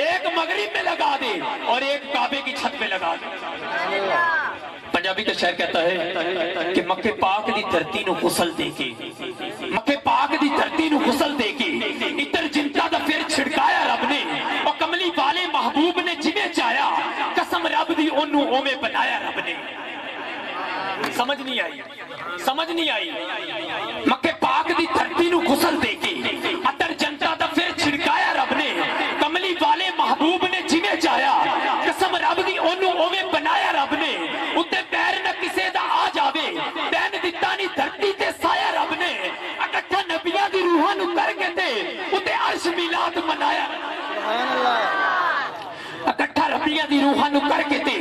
ایک مغرب میں لگا دے اور ایک کعبے کی چھت میں لگا دے۔ پنجابی کا شعر کہتا ہے کہ مکے پاک دی دھرتی نو غسل دے کے، مکے پاک دی دھرتی نو غسل دے کے اتر جنتا دا پھر چھڑکایا رب نے، اور کملی والے محبوب نے جنہیں چاہیا قسم رب دی انہوں اومے بنایا رب نے۔ سمجھ نہیں آئی، سمجھ نہیں آئی۔ مکے پاک دی دھرتی نو غسل دے کے اتر جنتا دا پھر چھڑکایا رب نے، کملی والے محبوب نے جنہیں چاہیا قسم رب دی انہوں اومے بنایا رب نے۔ اتے پیر نہ کسے دا آ جاوے پین دیتا نہیں دھرتی تے سایہ رب نے، اکٹھا نبیہ دی روحاں نو کر کے تے اتے عرش میلاد منایا، اکٹھا ربیہ دی روحاں نو کر کے تے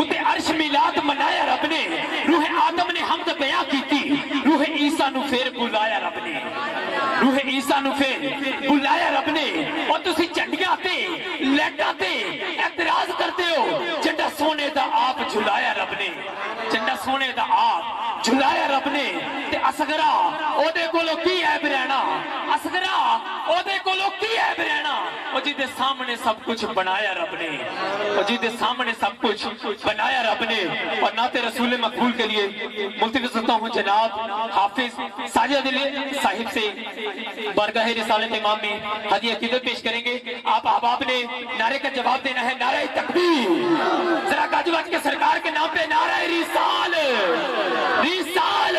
اتے عرش میلاد منایا رب نے۔ روح آدم نے حمد بیان کی تھی، روح عیسیٰ نو پھر بلایا رب نے، روح عیسیٰ نو پھر بلایا رب نے۔ اور تسی چنڈیاں تے لیٹا تے اعتراض کرتے ہو، چنڈا سونے دا آپ جھلایا رب نے، چنڈا سونے دا آپ جھلایا رب نے۔ تے اصغرا او دے کولو کی عیب رہنا، اصغرا او دے کولو کی عیب رہنا، او جی دے سامنے سب کچھ بنایا رب نے، او جی دے سامنے سب کچھ بنایا رب نے۔ اور نعت رسول مقبول کے لیے ملتمس کرتا ہوں جناب حافظ ساجد علی صاحب سے بارگاہ رسالت امام میں ہدیہ عقیدت پیش کریں گے۔ آپ احباب نے نعرے کا جواب دینا ہے، نعرہ تکبیر، ذرا گاجواج کے سرکار کے نام پہ نعرہ رسال، رسال،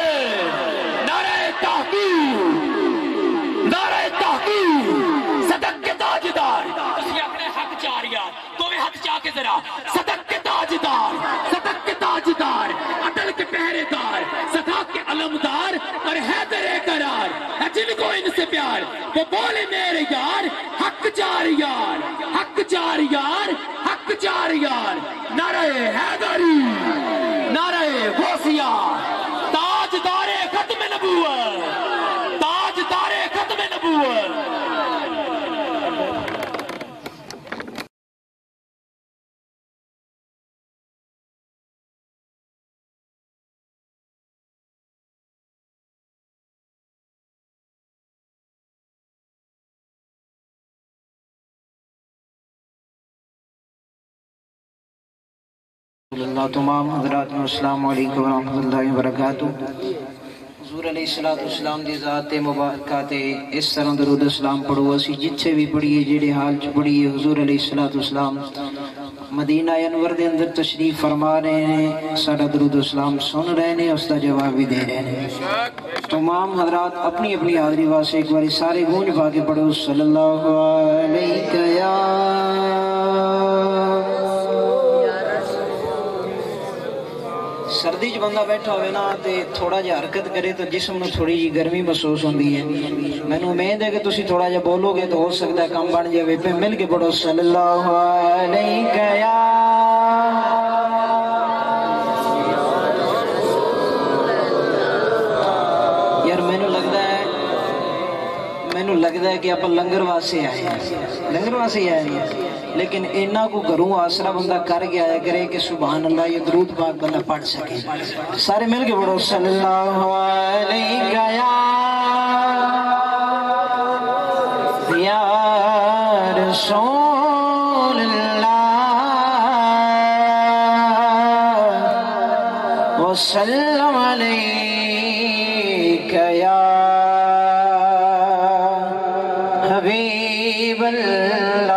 نعرہ تحقیق، نعرہ تحقیق، صدق کے تاجدار، اسی اپنے حق چاریہ تو میں حق چاہ کے ذرا صدق کے تاجدار، صدق کے تاجدار، عدل کے پہرے دار، صدق کے علمدار اور حیدر قرار ہے جن کو ان سے پیار، وہ بولے میرے یار حق چار یار، حق چار یار، حق چار یار، نعرہ حیدری، نعرہ غوثیہ، تاجدار ختم نبوت، تاجدار ختم نبوت۔ اللہ تمام حضرات السلام علیکم ورحمۃ اللہ وبرکاتہ۔ حضور علیہ السلام دی ذات مبارکہ تے اس طرح درود اسلام پڑھو، اسی جتھے بھی پڑھیے جڑے حال چ پڑھیے حضور علیہ السلام مدینہ انور دے اندر تشریف فرما رہے ہیں، سارا درود اسلام سن رہے ہیں، اس کا جواب بھی دے رہے ہیں۔ تمام حضرات اپنی اپنی حاضری واسطے ایک باری سارے گونج پا کے پڑھو صلی اللہ علیہ یا سردی چ بندہ بیٹھا ہوئے نا تے تھوڑا جا حرکت کرے تو جسم میں تھوڑی جی گرمی محسوس ہوندی ہے۔ مینوں امید ہے کہ تسی تھوڑا جا بولو گے تو ہو سکتا ہے کام بن جائے۔ پہ مل کے پڑھو صلی اللہ علیہ یا یار مینوں لگتا ہے کہ آپ لنگر واسطے آئے ہیں، لنگر واسطے آئے ہیں، لیکن اینا کو گھروں آسرا بندہ کر کے آیا کرے کہ سبحان اللہ یہ درود پاک بندہ پڑھ سکے۔ سارے مل کے پڑھو صلی اللہ علیہ یا رسول اللہ وسلم علیک یا حبیب اللہ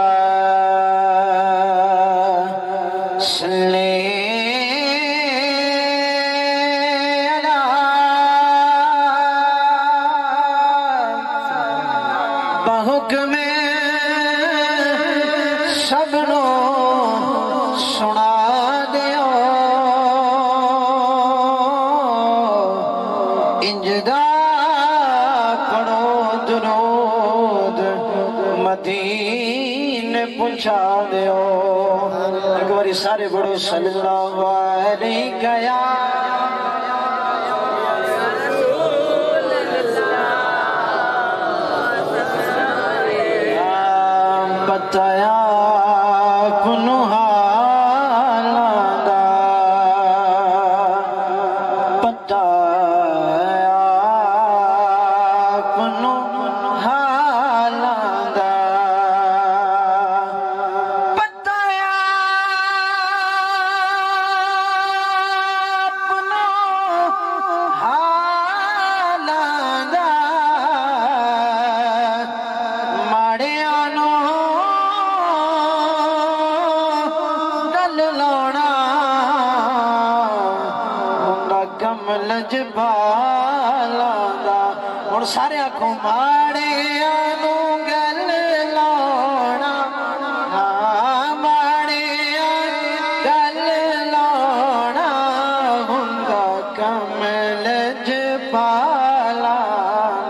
ایک باری سارے بڑو صلی اللہ علیہ یا بتایا کنو حالاں دا بتایا کنو حالاں دا لجپالا دا اور سارے آنکھوں ماڑے آنو گل لانا ماڑے گل لانا ہونگا کم لجپالا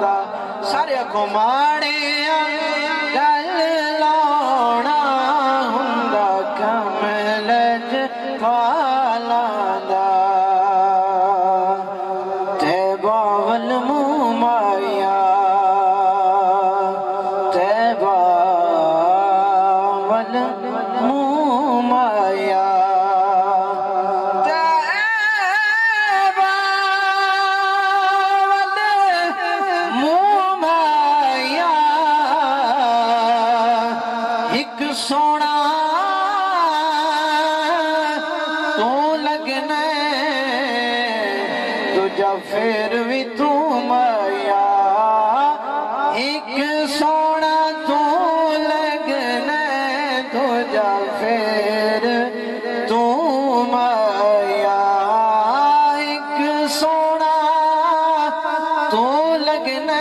دا سارے آنکھوں ماڑے گل لانا ہونگا کم لجپالا دا سونا تو لگنا تجھا پھر بھی تو مایا ایک سونا تو لگنا تجھا پھر تو مایا ایک سونا تو لگنا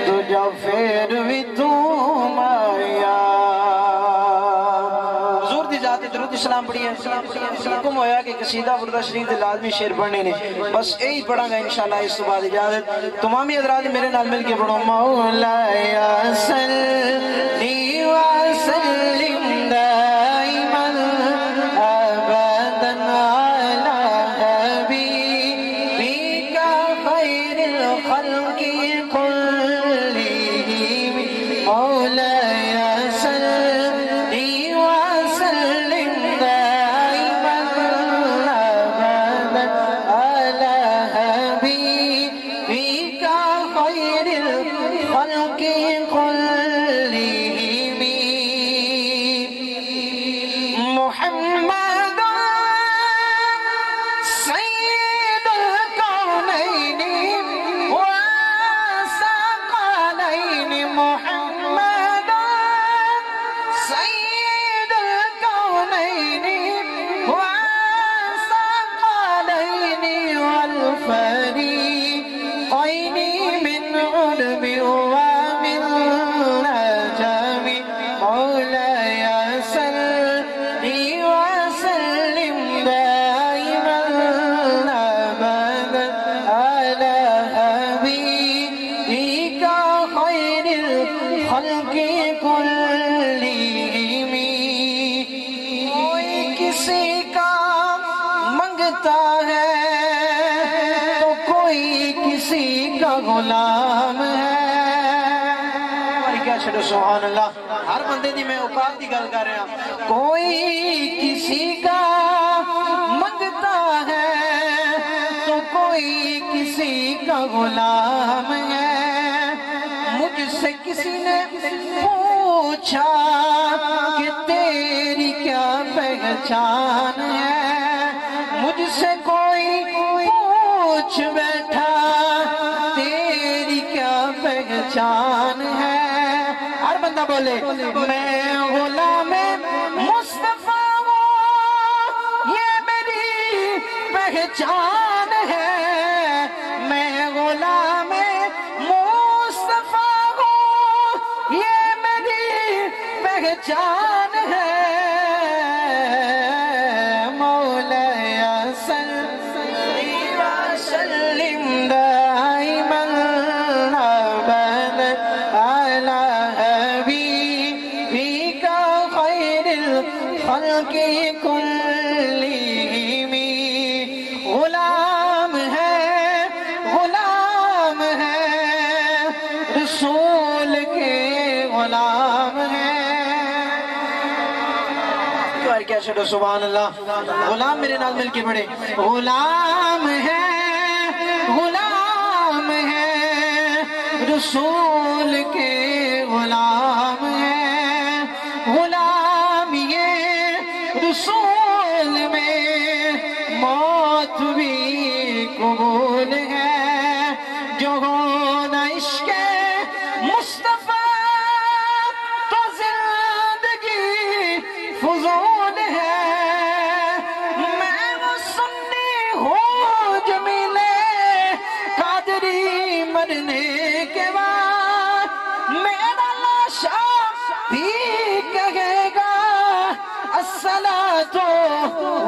تجھا پھر بھی تو درود اسلام پڑھی ہے حکم ہویا کہ قصیدہ بردہ شریف دے لازمی شعر پڑھنے نے بس یہی پڑھا گا انشاءاللہ اس تو بعد اجازت تمامی حضرات میرے نال مل کے پڑھو مولایا صلی وسلم دائما ابدا علی حبیبک خیر الخلق كلهم مولایا صلی وسلم دائما ابدا علی حبیبک خیر الخلق كلهم محمد سید الکونین والثقلین محمد سید الکونین والثقلین والفریقین من علم ومن نجم مولایا صلی وسلم دائما ابدا علی حبیبک خیر الخلق كلهم کوئی کسی کا منگتا ہے تو کوئی کسی کا غلام ہے کیا چھڑو سبحان اللہ ہر بندے دی میں اوقات دی گل کر رہا کوئی کسی کا منگتا ہے تو کوئی کسی کا غلام ہے مجھ سے کسی نے پوچھا کہ تیری کیا پہچان ہے مجھ سے کوئی پوچھ بیٹھا تیری کیا پہچان ہے ہر بندہ بولے میں غلام مصطفیٰ ہوں یہ میری پہچان ہے میں غلام مصطفیٰ ہوں یہ میری پہچان ہے مولایا صلی وسلم دائما ابدا علی حبیبک خیر الخلق كلهم غلام ہے رسول کے غلام ہے کیا چھڑو سبحان اللہ غلام میرے نال مل کے پڑھے غلام ہے رسول کے غلام ہے غلام یہ رسول میں موت بھی قبول ہے جو ہونا عشق مصطفیٰ تو زندگی فضول ہے میں وہ سنی الصلاة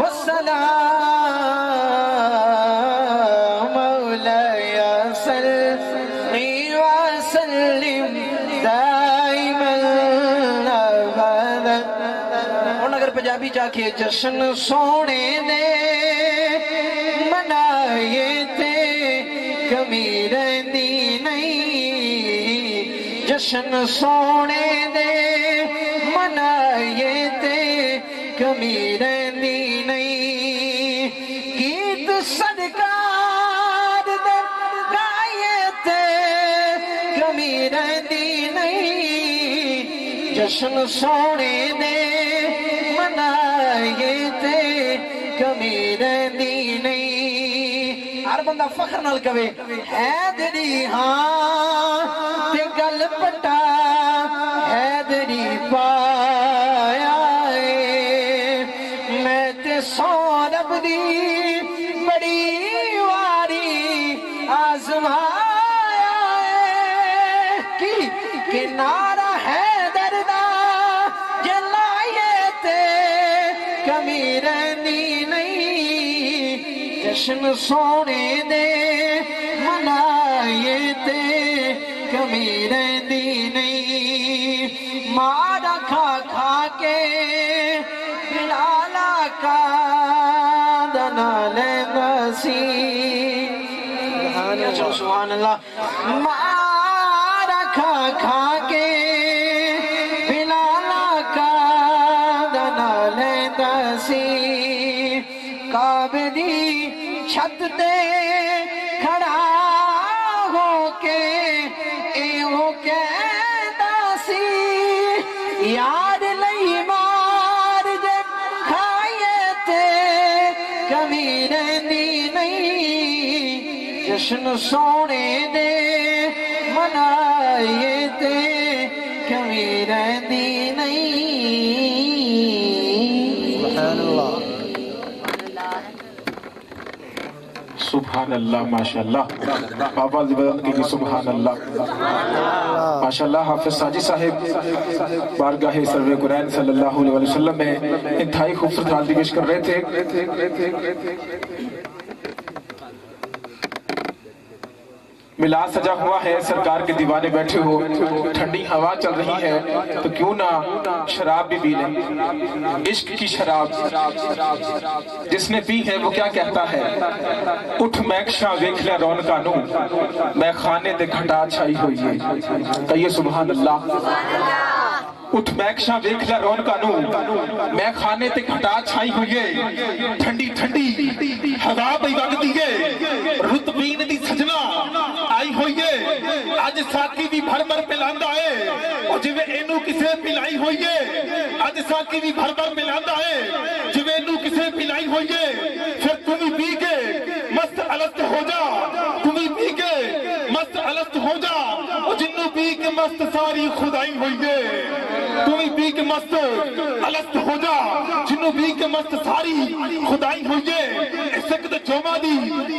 والسلام مولاي صل وسلم دائما ابدا. ہن اگر پنجابی جا کے جشن سونے نے منائے تے کمی رہندی نہیں، جشن سونے دے منائے تے کمی رہندی نہیں، گیت صدقار دے گائے تے کمی رہندی نہیں، جشن سونے دے منائے تے کمی رہندی نہیں. ہر بندہ فخر نال کہے حیدری ہاں تے گل پٹا حیدری پایا اے، میں تے سورب دی بڑی واری آزمایا اے کہ نعرہ حیدر دا جلائے تے کمی رہندی نہیں، جشن سونے دے منائے تے کمی رہندی نہیں. مارا کھا کھا کے بلالا کا دنا لینا سی، سبحان اللہ. مارا کھا کھا کے بلالا کا دنا لینا سی، کعبے دی چھت تے کھڑا ہو کے ایو کہندا سی، یاد لئی مار جے کھائے تے کمی رہندی نہیں، جشن سونے دے منائے تے کمی رہندی نہیں. سبحان اللہ. سبحان اللہ، ماشاءاللہ. بابا زبان کی سبحان اللہ، ماشاءاللہ. حافظ ساجد صاحب بارگاہ سرور قرآن صلی اللہ علیہ وسلم میں انتہائی خوبصورت حال پیش کر رہے تھے. میلاد سجا ہوا ہے، سرکار کے دیوانے بیٹھے ہو، ٹھنڈی ہوا چل رہی ہے، تو کیوں نہ شراب بھی پی لیں. عشق کی شراب جس نے پی ہے وہ کیا کہتا ہے، اٹھ میکشاں ویکھ لے رونقاں نوں، میں خانے تے گھٹا چھائی ہوئی ہے. کہیے سبحان اللہ. اٹھ میکشاں ویکھ لے رونقاں نوں، میں خانے تے گھٹا چھائی ہوئی ہے. ٹھنڈی ٹھنڈی ہوا پئی وگدی ہے، رت پین دی سجنا آئی ہوئی ہے. اج ساکی بھی بھر بھر پلاندا ہے، او جویں اینو کسے پلائی ہوئی ہے. اج ساکی بھی بھر بھر پلاندا ہے، جویں اینو کسے پلائی ہوئی ہے. پھر تم بھی پی کے مست الست ہو جا، تم بھی پی کے مست الست ہو جا، او جنوں پی کے مست ساری خدائی ہوئی ہے. تم بھی پی کے مست الست ہو جا، جنوں پی کے مست ساری خدائی ہوئی ہے. اسک تے چوما دی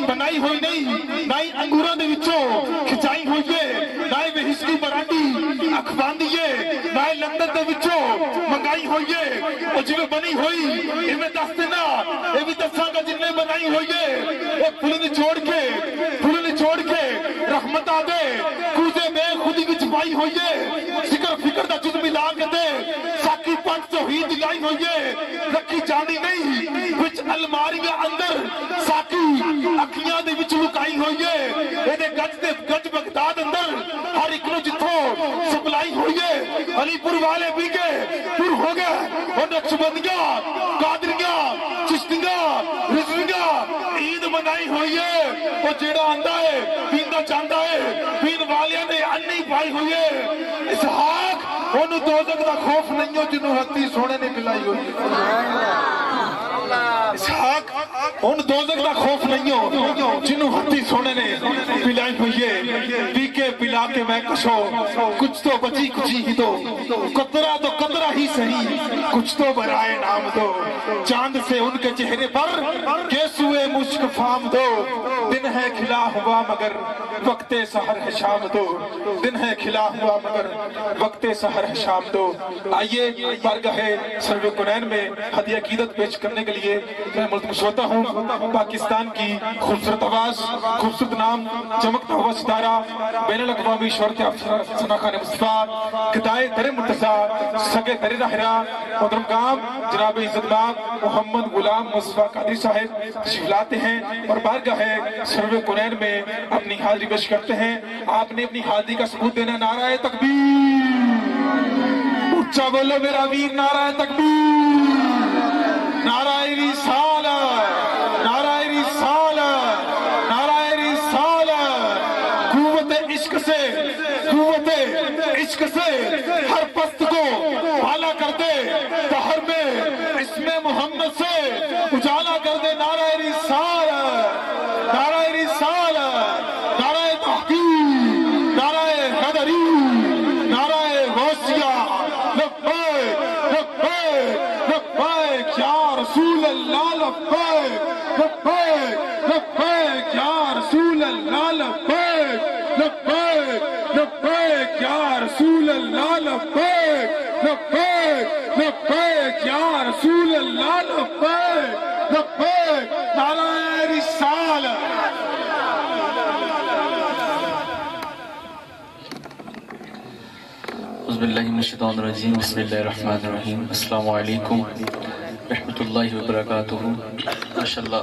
بنائی ہوئی نہیں، نہ ہی انگوراں دے وچوں کھچائی ہوئی ہے، نہ ہی وہشکی برانڈی اکھ باندھی ہے، نہ ہی لندن دے وچوں منگائی ہوئی ہے. او جویں بنی ہوئی ایویں دس دینا، اے بھی دساں گا جنہیں بنائی ہوئی ہے. اے پھل نچوڑ کے رحمت آ دے کوزے بے خودی وچ پائی ہوئی ہے. ذکر فکر دا جز ملا کے دے ساکی پنج توحید لائی ہوئی ہے. رکھی جانی نہیں وچ الماریاں اندر ساکی اکھیاں دے وچ لکائی ہوئی ہے. اے دے گج بغداد اندر ہر ایک نو جتھوں سپلائی ہوئی ہے. علی پور والے بھی کے پور ہو گئے، اور نقشبندیاں قادریاں چشتیاں رضویاں عید منائی ہوئی ہے. وہ جیڑا آندا ہے پیندا چاہتا ہے، پین والیاں نے انی پائی ہوئی ہے. اسحاق انہوں دوزخ دا خوف نہیں ہو جنہوں ہتھی سونے نے پلائی ہوئی ہے. اسحاق ان دوزخ دا خوف نہیں ہو جنہوں ہتھی سونے نے پلائی ہوئی ہے. پی کے پلا کے میں کشو کچھ تو بچی کچھ ہی تو قطرہ ہی صحیح کچھ تو برائے نام دو، چاند سے ان کے چہرے پر گیسوئے مشک فام دو، دن ہے کھلا ہوا مگر وقت سحر ہے شام دو، دن ہے کھلا ہوا مگر وقت سحر ہے شام دو۔ آئیے بارگاہ سرور کنین میں ہدیہ عقیدت پیش کرنے کے لیے میں ملتمس ہوتا ہوں پاکستان کی خوبصورت آواز، خوبصورت نام، چمکتا ہوا ستارہ، بین الاقوامی شہرت افسر ثنا خان مصطفیٰ، گدائے در مرتضیٰ، سگے در رہرا، محترم کام جناب عزت مآب محمد غلام مصطفیٰ قادری صاحب تشریف لاتے ہیں اور بارگاہ سرور کنین میں اپنی حاضری پیش کرتے ہیں۔ آپ نے اپنی حاضری کا ثبوت دینا، نعرہ تکبیر، اونچا بولو میرا ویر، نعرہ تکبیر، نعرہ رسالت، نعرہ رسالت، نعرہ رسالت۔ قوت عشق سے، قوت عشق سے ہر پست کو بالا کر دے، دہر میں اسم محمد سے اجالا کر دے۔ نعرہ رسالت، نعرہ رسالت، نعرہ تحقیق، نعرہ حیدری، نعرہ غوثیہ، لبیک لبیک لبیک یا رسول اللہ، لبیک لبیک لبیک یا رسول اللہ، لبیک لبیک لبیک یا رسول اللہ، لبیک لبیک لبیک یا رسول اللہ، لبیک لبیک۔ نعرہ رسالت۔ اعوذ باللہ من الشیطان الرجیم، بسم اللہ الرحمن الرحیم۔ السلام علیکم رحمۃ اللہ وبرکاتہ۔ ماشاءاللہ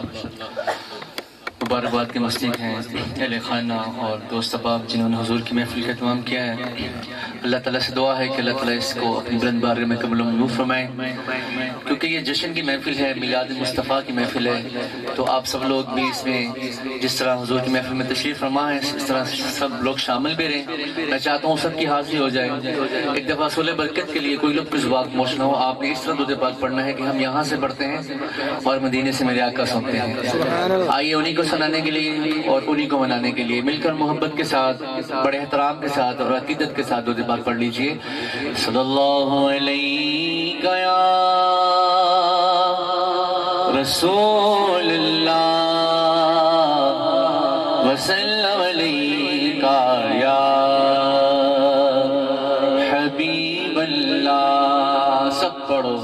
مبارکباد کے مستحق ہیں اہل خانہ اور دوست احباب جنہوں نے حضور کی محفل کا اہتمام کیا ہے۔ اللہ تعالیٰ سے دعا ہے کہ اللہ تعالیٰ اس کو اپنی بلند بارگاہ میں قبول و منظور فرمائے، کیونکہ یہ جشن کی محفل ہے، میلاد مصطفیٰ کی محفل ہے، تو آپ سب لوگ بھی اس میں جس طرح حضور کی محفل میں تشریف فرما ہے اس طرح سب لوگ شامل بھی رہیں۔ میں چاہتا ہوں سب کی حاضری ہو جائے۔ ایک دفعہ صلح برکت کے لیے کوئی لوگ کچھ بات موش نہ ہو، آپ نے اس طرح درود پاک پڑھنا ہے کہ ہم یہاں سے پڑھتے ہیں اور مدینے سے میرے آقا سنتے ہیں۔ آئیے انہی کو سنانے کے لیے اور انہی کو منانے کے لیے مل کر محبت کے ساتھ، بڑے احترام کے ساتھ اور عقیدت کے ساتھ درود پاک پڑھ لیجئے۔ صلی اللہ علیہ یا رسول اللہ وسلم علیہ یا حبیب اللہ۔ سب پڑھو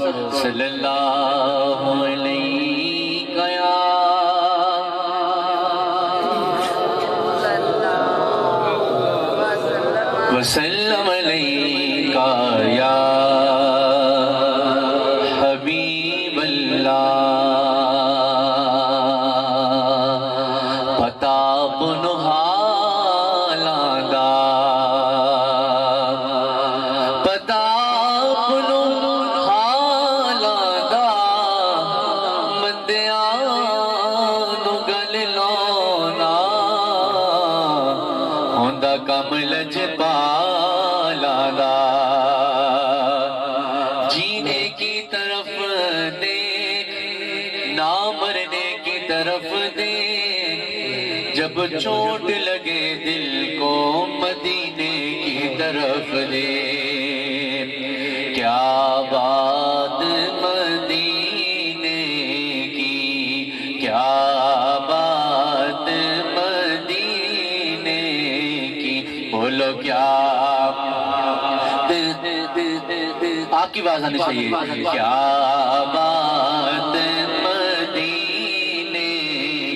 صلی اللہ علیہ یا وسلم علیہ یا حبیب اللہ۔ پتا بنو حالاں دا، پتا بنو حالاں دا، بندیاں نو گل لانا ہوندا کم لجپالاں دا۔ جینے کی طرف دیکھ، نہ مرنے کی طرف دیکھ، جب چوٹ لگے دل کو مدینے کی طرف دیکھ۔ کیا بات مدینے کی، کیا بات مدینے کی، بولو کیا آپ کی آواز آنی چاہیے۔ کیا بات مدینے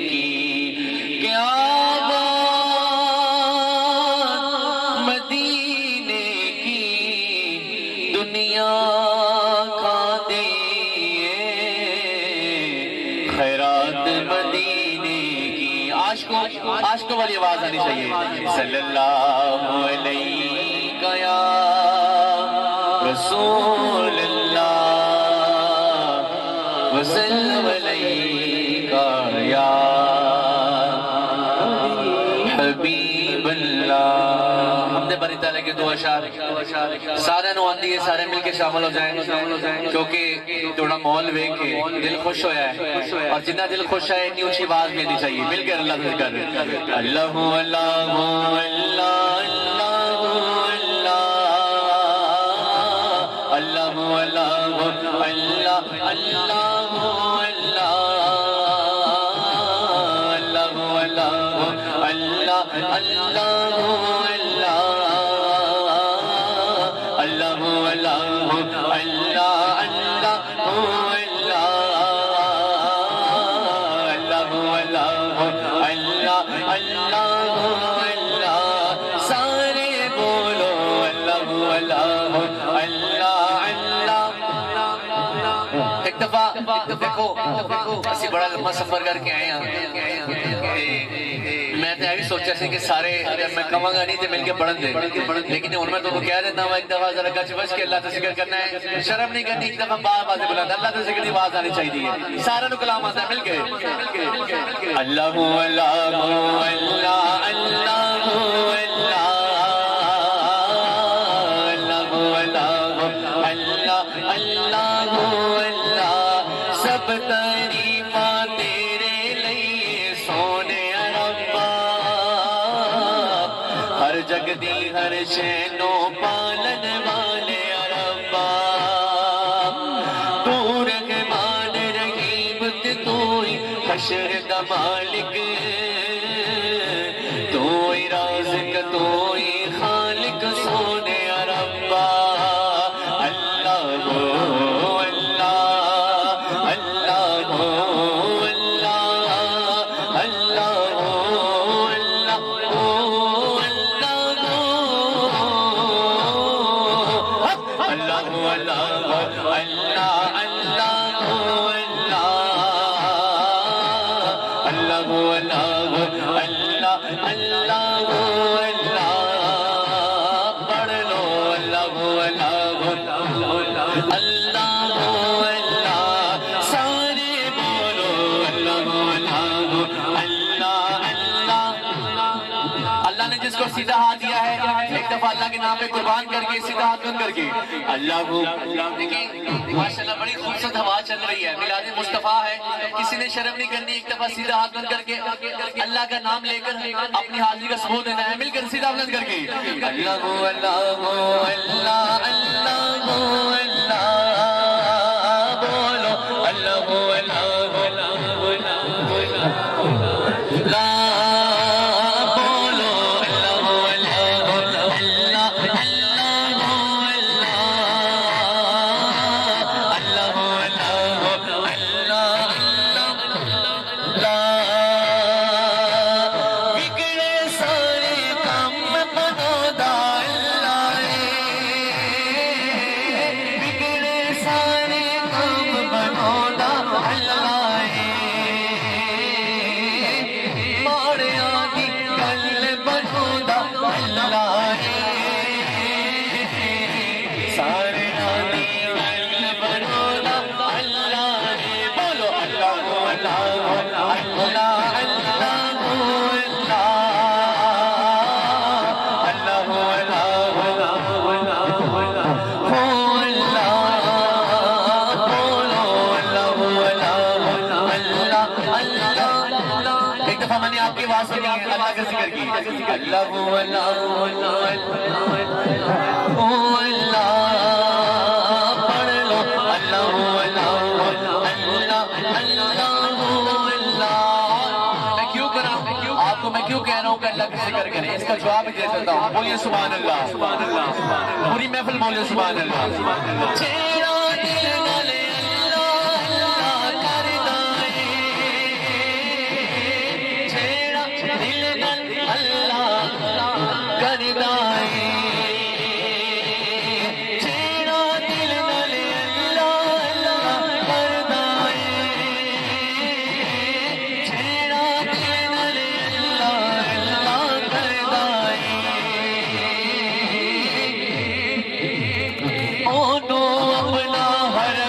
کی، کیا بات مدینے کی، دنیا کھا دیے خیرات مدینے کی۔ عاشقوں والی آواز آنی چاہیے۔ صلی اللہ علیہ یا رسول اللہ وسلم علیہ یا حبیب اللہ۔ ہم نے بری تعالیٰ کے دو اشعار سارے نو آندی ہے، سارے مل کے شامل ہو جائیں، کیونکہ تھوڑا ماحول ویکھ کے دل خوش ہویا ہے، اور جتنا دل خوش ہے اتنی اونچی آواز بھی نہیں چاہیے۔ مل کے اللہ ذکر کر اللہ اللہ اللہ اللہ اللہ اللہ اللہ اللہ دیکھو اسی بڑا لمبا سفر کر کے آئے ہیں میں تو بھی سوچا سی کہ سارے میں کہاں گا نہیں تو مل کے پڑھن دے لیکن ان میں تو کہہ دیتا ہوں ایک دفعہ ذرا گچ بچ کے اللہ کا ذکر کرنا ہے شرم نہیں کرنی ایک دفعہ باز بلاتا اللہ کا ذکر کی آواز آنی چاہیے سارا نو کلام آتا ہے مل کے اللہ اللہ اللہ ہر شینوں پالن والے ربا تو رحمان رحیم تو ہی حشر دا مالک تو ہی رازق تو ہی خالق سونے ربا اللہ اللہ اللہ سیدھا ہاتھ دیا ہے ایک دفعہ اللہ کے نام پہ قربان کر کے سیدھا ہاتھ بند کر کے اللہ دیکھیں ماشاءاللہ بڑی خوبصورت ہوا چل رہی ہے میلاد مصطفیٰ ہے کسی نے شرم نہیں کرنی ایک دفعہ سیدھا ہاتھ بند کر کے اللہ کا نام لے کر اپنی حاضری کا ثبوت دینا ہے مل کر سیدھا بند کر کے اللہ اللہ اللہ اللہ اللہ بولو اللہ اللہ اللہ پڑھ لو آپ کو میں کیوں کہہ رہا ہوں کہ اللہ کا ذکر کریں اس کا جواب دے دیتا ہوں بولیے سبحان اللہ پوری محفل بولیے سبحان اللہ ہر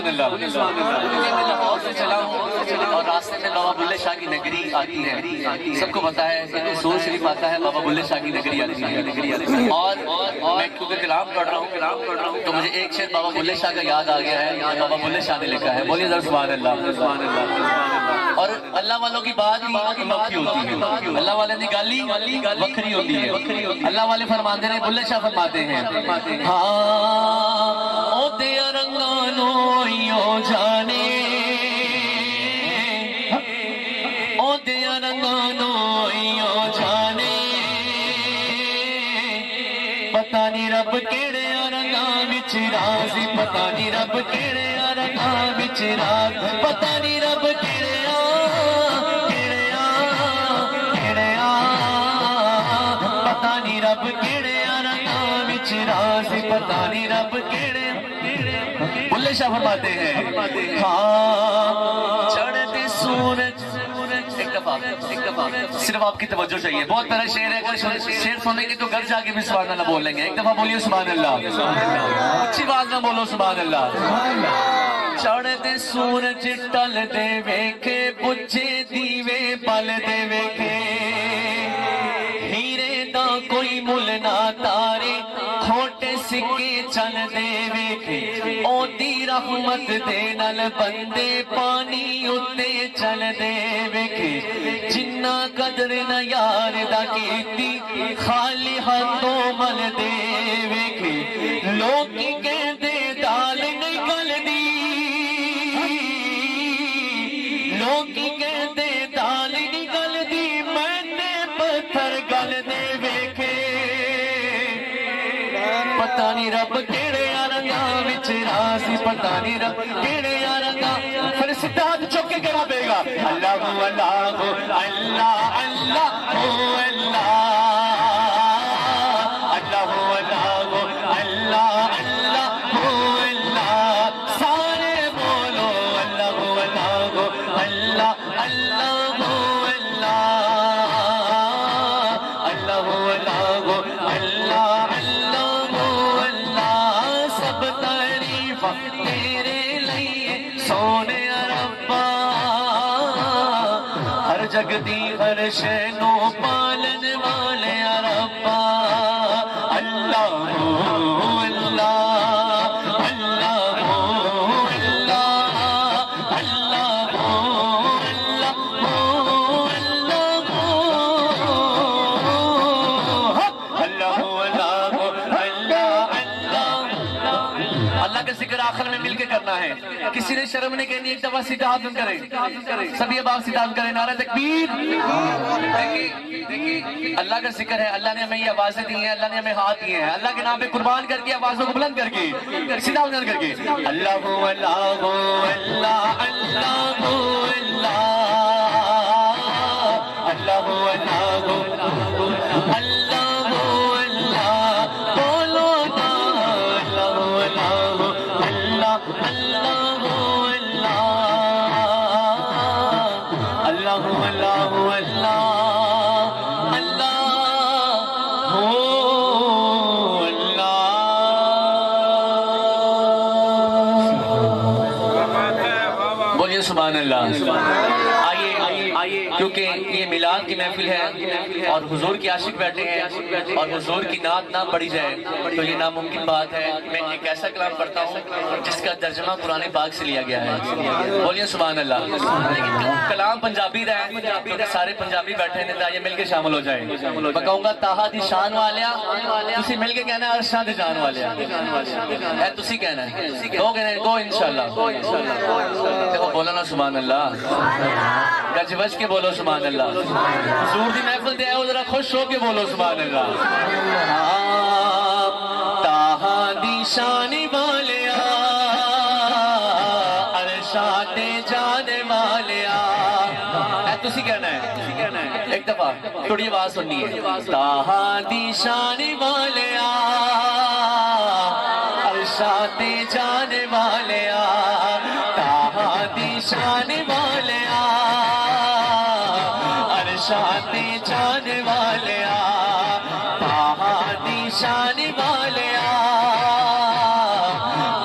سبحان اللہ. میں لاہور سے چلا ہوں اور راستے میں بابا بلے شاہ کی نگری آتی ہے. سب کو پتا ہے سور شریف آتا ہے, بابا بلے شاہ کی نگری آتی ہے. اور میں کیونکہ کلام پڑھ رہا ہوں تو مجھے ایک شعر بابا بلے شاہ کا یاد آ گیا ہے. بابا بلے شاہ نے لکھا ہے, بولیے ذرا سبحان اللہ. اور اللہ والوں کی بات ہی مکھی ہوتی ہے, اللہ والے نے گالی وکھری ہوتی ہے. اللہ والے فرماتے ہیں, بلے شاہ فرماتے ہیں, ہاں او دیا رنگانو ایو جانے, او دیا رنگانو ایو جانے, پتہ نہیں رب کیڑے رنگاں وچ راضی, پتہ نہیں رب کیڑے رنگاں وچ راضی, پتہ نہیں رب کیڑے پتہ نہیں رب کیڑے رنگاں وچ راضی, پتہ نہیں رب کیڑے. بلے شاہ فرماتے ہیں, ہاں چڑھتے سورج. ایک دفعہ صرف آپ کی توجہ چاہیے, بہت بڑا شعر ہے, اگر شعر سنیں گے تو گھر جا کے بھی سبحان اللہ بول لیں گے. ایک دفعہ بولیے سبحان اللہ, اچھی بات نہ بولو سبحان اللہ. چڑھتے سورج ٹل دے ویکھے, بجھے دیوے پل دے ویکھے, ہیرے دا کوئی مل نہ تارے, کھوٹے سکے چل دے ویکھے, او دی رحمت دے نال بندے پانی اتے چل دے ویکھے, جنہ قدر نہ یار دا کیتی خالی ہاتھوں مل دے ویکھے, لوکی کہندے دال نہیں گلدی, لوکی کہندے دال نہیں گلدی, میں نے پتھر گل دے ویکھے, پتہ نہیں رب کیڑے رنگاں وچ راضی, پتہ نہیں رب کیڑے رنگاں. پھر ستاد چوک کے کہنا پے گا, اللہ اللہ اللہ اللہ اللہ, اللہ اللہ اللہ اللہ, سارے بولو اللہ اللہ اللہ اللہ اللہ اللہ اللہ اللہ, سب تعریف تیرے لیے سونے ربا, ہر جگ دی ہر شے نو پالن والے ربا, اللہ اللہ اللہ اللہ اللہ کا ذکر آخر میں مل کے کرنا ہے. کسی نے شرم نہیں کرنی, ایک دفعہ سیدھا ہاتھ کریں, سبھی اب آپ سیدھا ہاتھ کریں, نعرہ تکبیر. دیکھیے اللہ کا ذکر ہے, اللہ نے ہمیں یہ آوازیں دی ہیں, اللہ نے ہمیں ہاتھ دیے ہیں, اللہ کے نام پہ قربان کر کے آوازوں کو بلند کر کے سیدھا ہاتھ کر کے اللہ اللہ اللہ اللہ اللہ اللہ اللہ اللہ بولو نا, اللہ اللہ اللہ اللہ اللہ اللہ ہو اللہ. بولیے سبحان اللہ. آئیے کیونکہ یہ میلاد کی محفل ہے اور حضور کی عاشق بیٹھے ہیں اور حضور کی نعت نہ پڑھی جائے تو یہ ناممکن بات ہے. میں ایک ایسا کلام پڑھتا ہوں جس کا ترجمہ قرآن پاک سے لیا گیا ہے. بولیے سبحان اللہ. کلام پنجابی دا ہے کیونکہ سارے پنجابی بیٹھے ہیں, آئیے مل کے شامل ہو جائیں. میں کہوں گا تاہا دی شان والیا, تسی مل کے کہنا ہے عرشاں دی جان والیا, ہے تسی کہنا ہے, دو کہنا ہے, دو انشاءاللہ. دیکھو بولا نا سبحان اللہ, گج بج کے بولو سبحان اللہ. حضور دی محفل دے آئے ہو, ذرا خوش ہو کے بولو سبحان اللہ. تاہا دی شان والیا, عرشاں تے جان والیا, ہے تسی کہنا ہے, ایک دفعہ تھوڑی آواز سننی ہے. تاہا دی شان والیا, عرشاں تے جان والیا, تاہا دی شان والیا, عرشاں تے جان والیا, تاہا دی شان والیا,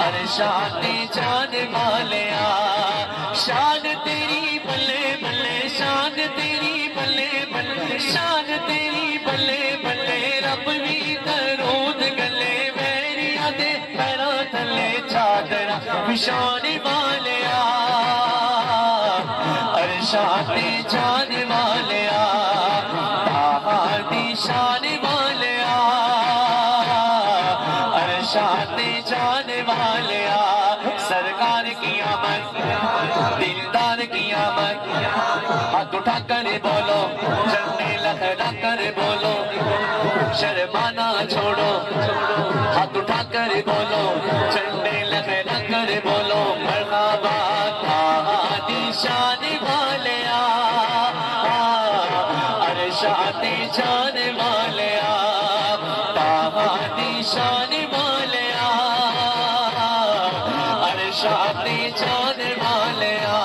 عرشاں تے جان والیا. تیری بلے بلے شان تیری بلے بلے رب بھی درود گلے ویریاں دے پیراں تھلے چادر بچھان والیا عرشاں تے جان والیا طٰہٰ دی شان والیا عرشاں تے جان والیا سرکار کی آمد دلدار کی آمد ہاتھ اٹھا کر بولو جھنڈے لہرا کر بولو شرمانا چھوڑو ہاتھ اٹھا کر بولو جھنڈے لہرا کر بولو مرحبا طٰہٰ دی شان والیا عرشاں تے جان والیا طٰہٰ دی شان والیا عرشاں تے جان والیا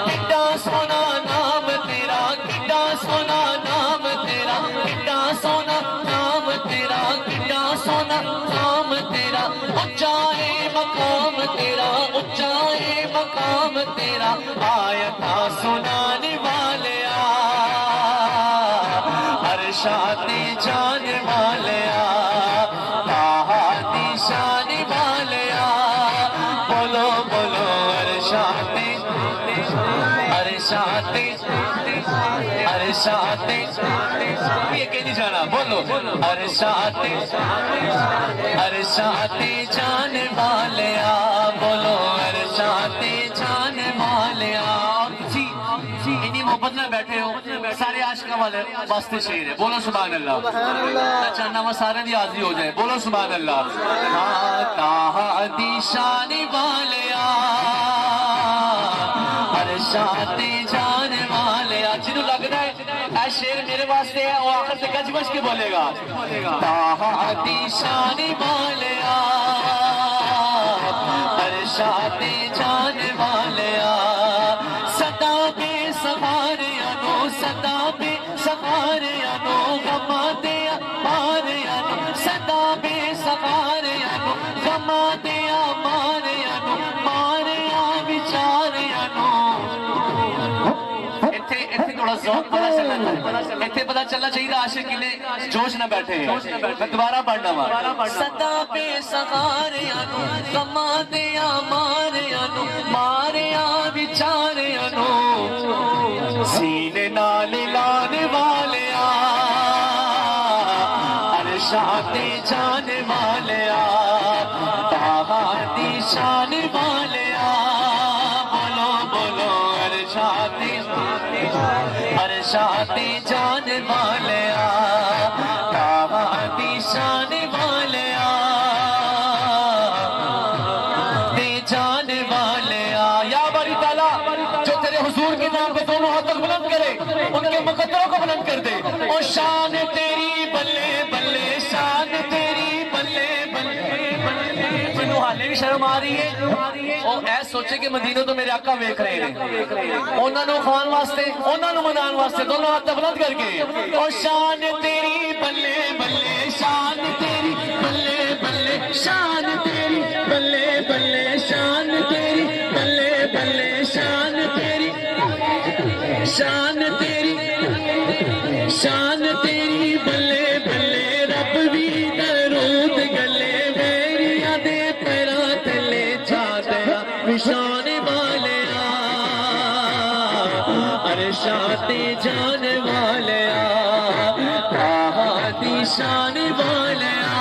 کڈا سونا نام تیرا کڈا سونا نام تیرا کڈا سونا نام تیرا کڈا سونا نام تیرا اونچا ہے مقام تیرا اونچا ہے مقام تیرا آیتاں سنانے والیا عرشاں تے جان والیا طٰہٰ دی شان والیا بولو بولو عرشاں تے عرشاں تے عرشاں تے یہ کہ نہیں جانا بولو عرشاں تے جان والیا بولو عرشاں تے جان والیا جی اتنی محبت میں بیٹھے ہو سارے عاشقاں والے واسطے شعر ہے بولو سبحان اللہ میں چاہنا وہ سارے دی حاضری ہو جائے بولو سبحان اللہ طٰہٰ دی شان والیا عرشاں تے جان والیا جنہوں لگتا ہے اے شعر میرے واسطے ہے وہ آخر سے گج بج کے بولے گا طٰہٰ دی شان والیا عرشاں تے جان والیا صدا بے سہاریاں نو صدا بے سہاریاں نو غماں دیا ماریاں نو صدا بے سہاریاں نو غماں دیا ماریاں نو ماریا بیچاریاں نو ایتھے تھوڑا ذوق پتا چلنا چاہیے عاشق کنے جوش نہ بیٹھے میں دوبارہ پڑھنا وا صدا بے سہاریاں نو غماں دیا ماریاں نو ماریا بیچاریاں نو سینے نال لان والیا عرشاں تے جان والیا طٰہٰ دی شان والیا بولو بولو عرشاں تے جان والیا طٰہٰ دی شان والیا تے جان والیا یا باری تعالیٰ جو تیرے حضور کے نام پہ دونوں ہاتھ بلند کرے ان کے مقدروں کو بلند کر دے اور شان تیری بلے بلے شان تیری بلے بلے جنہوں حالے بھی شرم آ رہی ہے اور ایس سوچے کہ مدینہ تو میرے آقا ویکھ رہے ہیں انہوں نے خوان واسطے انہوں نے منان واسطے دونوں ہاتھ بلند کر کے اور شان تیری بلے بلے شان تیری بلے بلے شان تیری بلے بلے شان تیری بلے بلے شان تیری شان تیری شان تیری بلے بلے رب بھی درود گلے ویریاں دے پیراں تھلے چادر بچھان والیا عرشاں تے جان والیا طٰہٰ دی شان والیا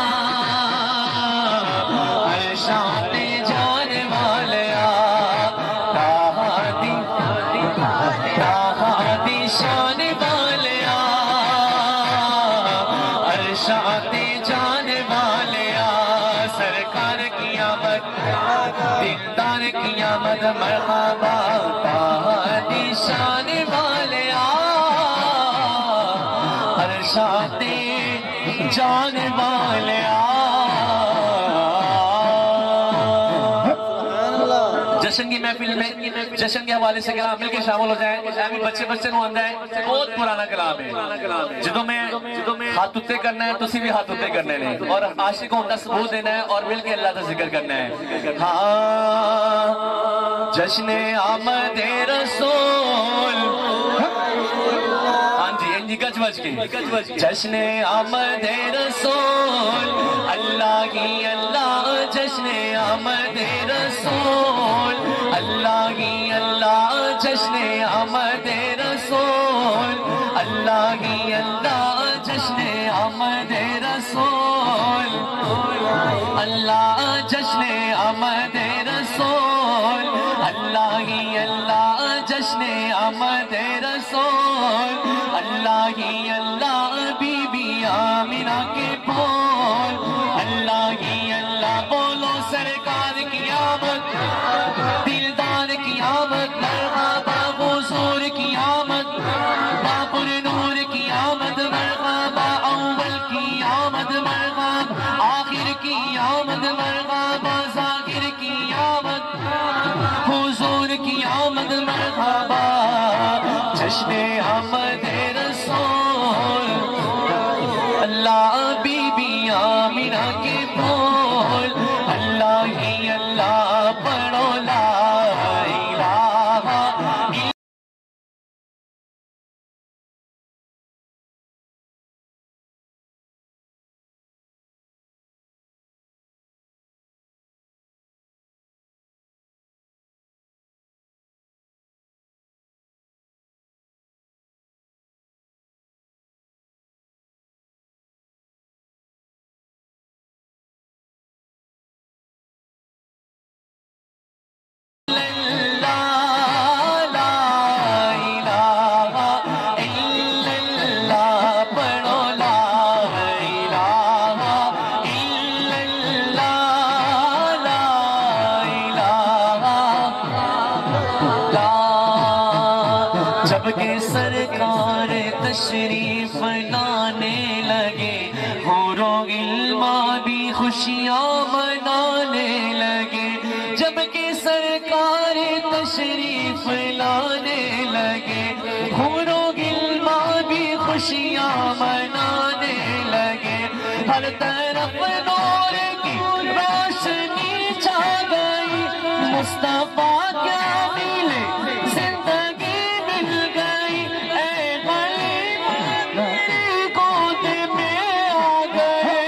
عرشاں تے جان والیا طٰہٰ دی شان والیا عرشاں تے جان والیا سرکار کی آمد دلدار کی آمد مرحبا طٰہٰ دی شان والیا عرشاں تے جان والیا جشن کی محفل میں جشن کے حوالے سے کلام مل کے شامل ہو جائیں بچے بچے نو آندا ہے بہت پرانا کلام ہے جدوں میں ہاتھ اتے کرنا ہے تسی بھی ہاتھ اتے کرنے نے اور عاشق ہون دا ثبوت دینا ہے اور مل کے اللہ کا ذکر کرنا ہے ہاں جشن آمد رسول جی گج بج کے جشن آمد رسول اللہ ہی اللہ جشن آمد رسول اللہ ہی اللہ جشن آمد رسول اللہ ہی اللہ جشن آمد رسول اللہ جشن آمد رسول اللہ ہی اللہ جشن آمد رسول اللہ ہی اللہ بی بی آمنہ کے بول اللہ ہی اللہ بولو سرکار کی آمد دلدار کی آمد مرحبا حضور کی آمد بابر نور کی آمد مرحبا اول کی آمد مرحبا آخر کی آمد مرحبا ظاہر کی آمد حضور کی آمد مرحبا جشن آمد رسول اللہ بی بی آمنہ کے بول اللہ ہی اللہ پڑھو لا الہ الا جب کہ سرکار تشریف لانے لگے حور و غلما بھی خوشیاں منانے لگے جب کہ سرکار تشریف لانے لگے حور و غلما بھی خوشیاں منانے لگے ہر طرف نور کی روشنی چھا گئی مصطفیٰ کیا ملے زندگی مل گئی اے غریب میری گود میں آ گئے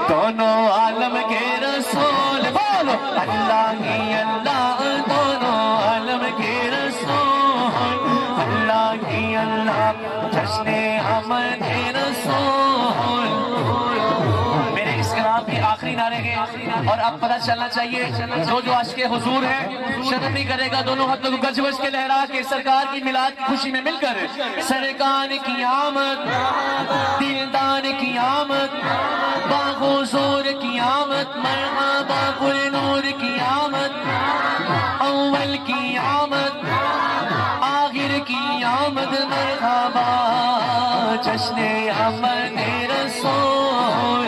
دونوں عالم کے رسول بولو اللہ ہی اللہ دونوں عالم کے رسول اللہ ہی اللہ جشن آمد رسول میرے اس کلام کے آخری نعرے ہیں اور اب پتہ چلنا چاہیے جو عاشق حضور ہے شرم نہیں کرے گا دونوں ہاتھوں کو گج بج کے لہرا کے سرکار کی میلاد کی خوشی میں مل کر سرکار کی آمد دلدار کی آمد با حضور کی آمد مرحبا گل نور کی آمد اول کی آمد آخر کی آمد مرحبا جشن آمد رسول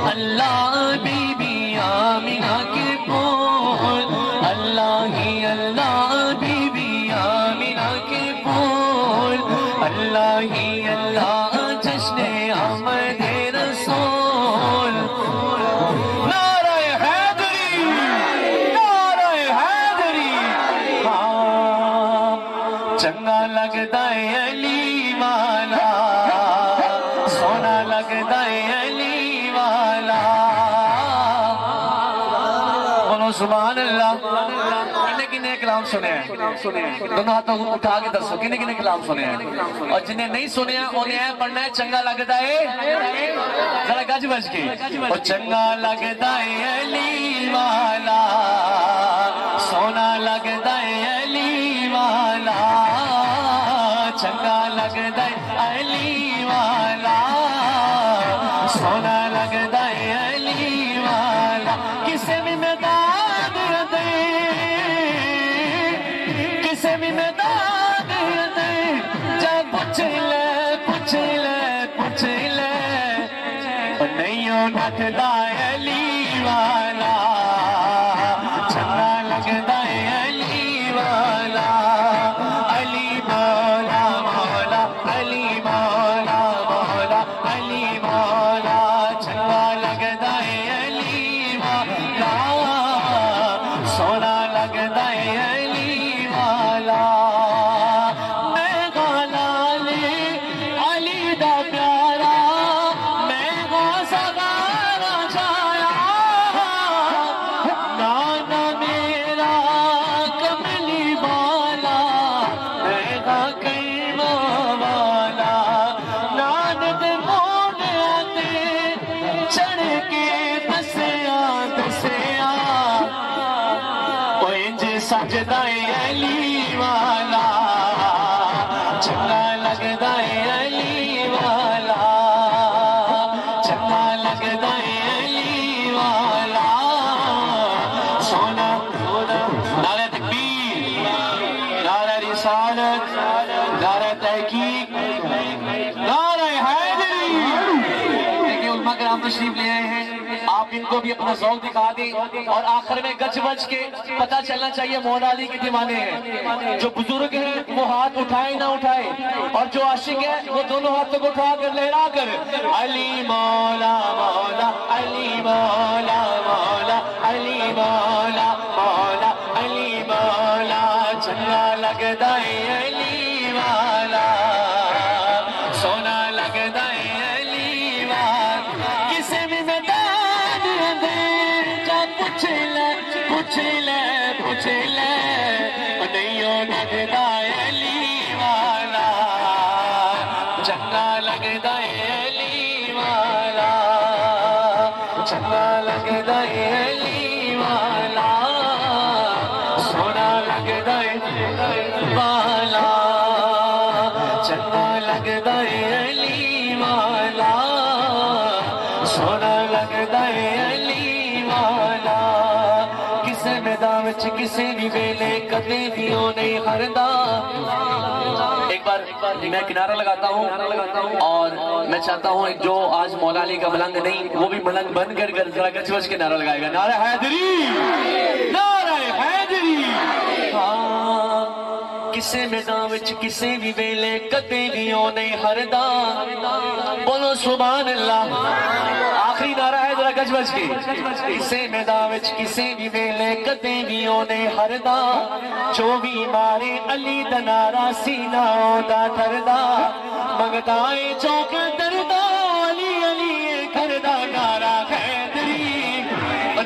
اللہ بی بی آمنہ کے بول اللہ ہی اللہ بی بی آمنہ کے بول اللہ ہی اللہ جشن آمد رسول نعرہ حیدری نعرہ حیدری چنگا لگتا ہے علی والا سونا لگتا ہے علی والا بولو سبحان اللہ کنے کنے کلام سنے ہیں دونوں ہاتھوں کو اٹھا کے دسو کنے کنے کلام سنے ہیں اور جنہیں نہیں سنے ہیں انہیں ہے پڑھنا ہے چنگا لگتا ہے ذرا گج بج کے اور چنگا لگتا ہے علی والا سونا لگتا ہے علی والا چنگا لگتا ہے علی والا سونا لگتا ہے علی والا کسے بھی میدان دے کسے بھی میدان دے جب پوچھ لے پوچھ لے پوچھ لے نہیں نٹدا علی والا چنگا لگتا ہے علی والا علی مولا مولا علی مولا مولا علی مولا چنگا لگتا ہے علی والا سونا لگتا ہے علی والا رسالت، نعرہ تحقیق، نعرہ حیدری۔ دیکھیں علماء کرام تشریف لے آئے ہیں، آپ ان کو بھی اپنا ذوق دکھا دیں، اور آخر میں گچ بچ کے پتہ چلنا چاہیے مولا علی کے دیوانے ہیں۔ جو بزرگ ہیں وہ ہاتھ اٹھائے نہ اٹھائے، اور جو عاشق ہے وہ دونوں ہاتھوں کو اٹھا کر لہرا کر علی مولا مولا علی مولا مولا علی مولا مولا علی مولا، چنگا لگدا ہے علی والا، سونا لگدا ہے علی والا۔ کسے بھی میدان دے جا پوچھ لے پوچھ لے پوچھ لے، نہیں لگدا ہے علی والا، چنگا لگدا ہے علی والا، چنگا لگدا ہے علی والا، سونا لگدا ہے والا، چنگا لگدا ہے علی والا، سونا لگدا ہے علی والا۔ کسے میدان وچ کسے بھی ویلے کدے بھی او نہیں ہردا۔ ایک بار میں کنارہ لگاتا ہوں، اور میں چاہتا ہوں جو آج مولا علی کا ملنگ نہیں وہ بھی ملنگ بن کر ذرا گچ بچ کے نعرہ لگائے گا، نعرہ حیدری، نعرہ حیدری۔ کسے میدان وچ کسے بھی ویلے کدے بھی او نہیں ہردا، بولو سبحان اللہ۔ آخری نعرہ ہے ذرا گچ بچ کے، کسے میدان وچ کسے بھی ویلے کدے بھی او نہیں ہردا، جو بھی مارے علی دا نعرہ سینہ دا دھردا، منگدا اے چوک دردا علی علی کردا، نعرہ حیدری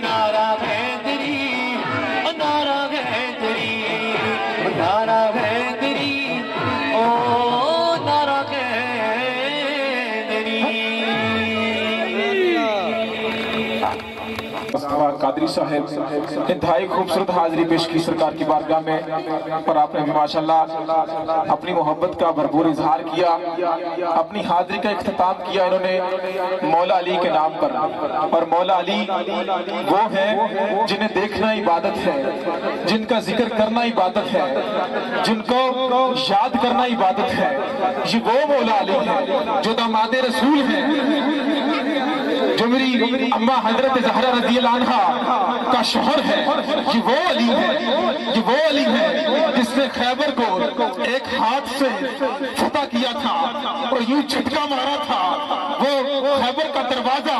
نعرہ حیدری نعرہ حیدری نعرہ حیدری او نعرہ حیدری۔ قادری صاحب انتہائی خوبصورت حاضری پیش کی سرکار کی بارگاہ میں، اور آپ نے بھی ماشاءاللہ اپنی محبت کا بھرپور اظہار کیا، اپنی حاضری کا اختتام کیا انہوں نے مولا علی کے نام پر۔ اور مولا علی وہ ہیں جنہیں دیکھنا عبادت ہے، جن کا ذکر کرنا عبادت ہے، جن کو یاد کرنا عبادت ہے۔ یہ وہ مولا علی ہے جو داماد رسول ہیں، جو میری اماں حضرت زہرا رضی اللہ عنہ کا شوہر ہے۔ یہ وہ علی ہے، یہ وہ علی ہے جس نے خیبر کو ایک ہاتھ سے فتح کیا تھا اور یوں جھٹکا مارا تھا۔ وہ خیبر کا دروازہ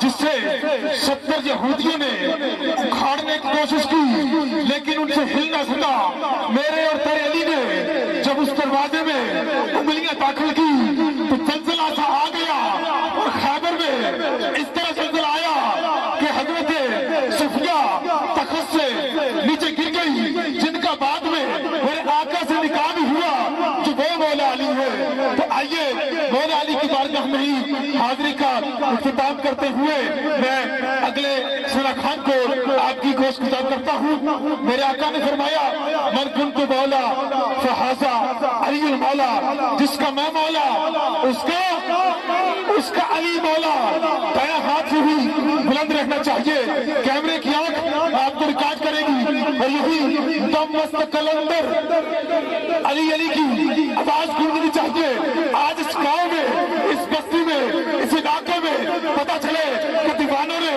جس سے 70 یہودیوں نے اکھاڑنے کی کوشش کی لیکن ان سے ہل نہ سکا، میرے اور تیرے علی نے جب اس دروازے میں انگلیاں داخل کی تو زلزلہ سا آ گیا، اور خیبر میں اس طرح زلزلہ آیا کہ حضرت صفیہ تخت سے نیچے گر گئی، جن کا بعد میں میرے آقا سے نکاح بھی ہوا، جو وہ مولا علی ہے۔ تو آئیے مولا علی کی بارگاہ میں ہی حاضری کا اختتام کرتے ہوئے میں اگلے سورہ خان کو آپ کی گوش گزار کرتا ہوں۔ میرے آقا نے فرمایا من کنت مولا فہذا علی المولا، جس کا میں مولا اس کا علی مولا۔ دائیں ہاتھ سے بھی بلند رہنا چاہیے، کیمرے کی آنکھ آپ کو ریکارڈ کرے گی، اور یہی دم مست کلندر علی علی کی آواز گونجنی چاہیے۔ آج اس گاؤں میں، اس بستی میں، اس علاقے میں پتہ چلے کہ دیوانوں نے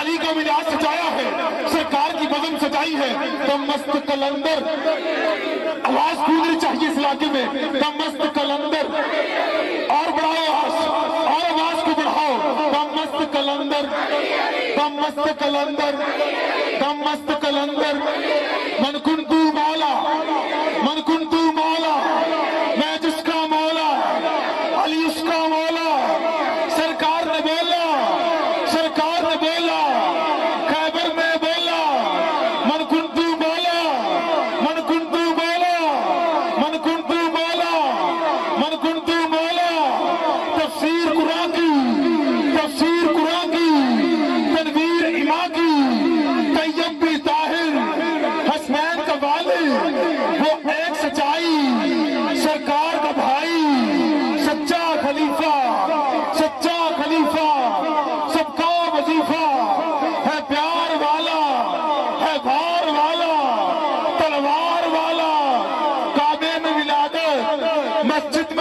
علی کا مینار سجایا ہے، سرکار کی بزم سجائی ہے۔ دم مست کلندر آواز گونجنی چاہیے اس علاقے میں، دم مست کلندر۔ اور بڑھاؤ آواز، اور آواز کو بڑھاؤ، دم مست کلندر، دم مست کلندر، دم مست کلندر۔ من کنتو مولا، من کنتو مولا، میں جس کا مولا علی اس کا مولا۔ سرکار نے بولا، سرکار نے بولا، خیبر میں بولا من کنتو مولا، من کنتو مولا، من کنتو مولا، من کنتو مولا۔ تفسیر قرآن کی، تفسیر قرآن کی، تنویر امام کی، طیب بھی طاہر حسنین کا والد، وہ ایک سچائی